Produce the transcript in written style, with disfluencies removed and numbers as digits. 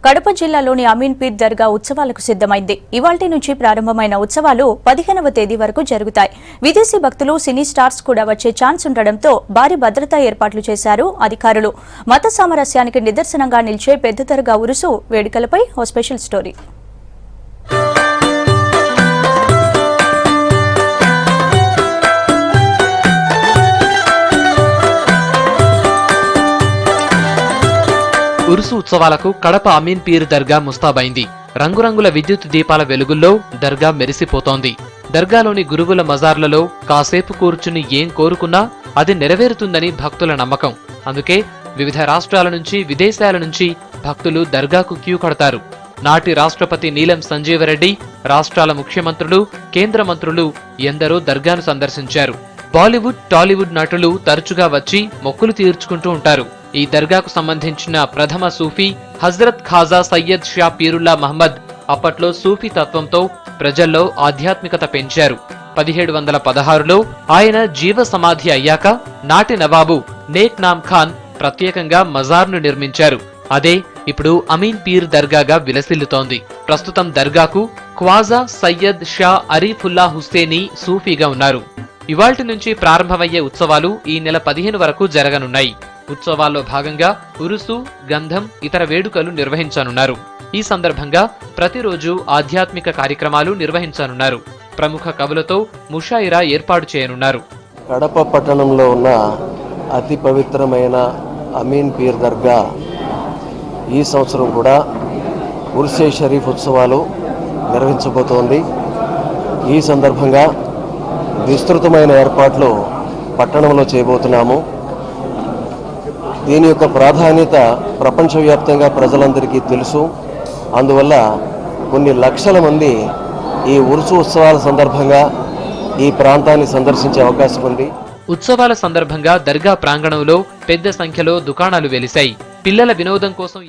కడప జిల్లాలోని అమీన్పీర్ దర్గా ఉత్సవాలకు సిద్దమైంది. ఇవాల్టి నుంచి ప్రారంభమైన ఉత్సవాలు 15వ తేదీ వరకు జరుగుతాయి. విదేశీ భక్తులు, సినీ స్టార్స్ కూడా వచ్చే ఛాన్స్ ఉండడంతో భారీ భద్రతా ఏర్పాట్లు చేశారు అధికారులు. మత సామరస్యానికి నిదర్శనంగా నిలిచే పెద్ద దర్గా ఉరుసు వేడుకలపై ఓ స్పెషల్ స్టోరీ. ఉరుసు ఉత్సవాలకు కడప అమీన్పీర్ దర్గా ముస్తాబైంది. రంగురంగుల విద్యుత్ దీపాల వెలుగుల్లో దర్గా మెరిసిపోతోంది. దర్గాలోని గురువుల మజార్లలో కాసేపు కూర్చుని ఏం కోరుకున్నా అది నెరవేరుతుందని భక్తుల నమ్మకం. అందుకే వివిధ రాష్ట్రాల నుంచి, విదేశాల నుంచి భక్తులు దర్గాకు క్యూ కడతారు. నాటి రాష్ట్రపతి నీలం సంజీవరెడ్డి, రాష్ట్రాల ముఖ్యమంత్రులు, కేంద్ర మంత్రులు ఎందరో దర్గాను సందర్శించారు. బాలీవుడ్, టాలీవుడ్ నటులు తరచుగా వచ్చి మొక్కులు తీర్చుకుంటూ ఉంటారు. ఈ దర్గాకు సంబంధించిన ప్రథమ సూఫీ హజ్రత్ ఖాజా సయ్యద్ షా పీరుల్లా మహమ్మద్ అప్పట్లో సూఫీ తత్వంతో ప్రజల్లో ఆధ్యాత్మికత పెంచారు. 1716లో ఆయన జీవ సమాధి అయ్యాక నాటి నవాబు నేక్ నామ్ ఖాన్ ప్రత్యేకంగా మజార్ను నిర్మించారు. అదే ఇప్పుడు అమీన్ పీర్ దర్గాగా విలసిల్లుతోంది. ప్రస్తుతం దర్గాకు ఖ్వాజా సయ్యద్ షా అరీఫుల్లా హుస్సేనీ సూఫీగా ఉన్నారు. ఇవాల్టి నుంచి ప్రారంభమయ్యే ఉత్సవాలు ఈ నెల 15 వరకు జరగనున్నాయి. ఉత్సవాల్లో భాగంగా ఉరుసు, గంధం, ఇతర వేడుకలు నిర్వహించనున్నారు. ఈ సందర్భంగా ప్రతిరోజు ఆధ్యాత్మిక కార్యక్రమాలు నిర్వహించనున్నారు. ప్రముఖ కవులతో ముషాయిరా ఏర్పాటు చేయనున్నారు. కడప పట్టణంలో ఉన్న అతి పవిత్రమైన అమీన్ పీర్ దర్గా ఈ సంవత్సరం కూడా ఉర్సే షరీఫ్ ఉత్సవాలు నిర్వహించబోతోంది. ఈ సందర్భంగా విస్తృతమైన ఏర్పాట్లు పట్టణంలో చేయబోతున్నాము. దీని యొక్క ప్రాధాన్యత ప్రపంచవ్యాప్తంగా ప్రజలందరికీ తెలుసు. అందువల్ల కొన్ని లక్షల మంది ఈ ఉరుసు ఉత్సవాల సందర్భంగా ఈ ప్రాంతాన్ని సందర్శించే అవకాశం ఉంది. ఉత్సవాల సందర్భంగా దర్గా ప్రాంగణంలో పెద్ద సంఖ్యలో దుకాణాలు వెలిశాయి. పిల్లల వినోదం కోసం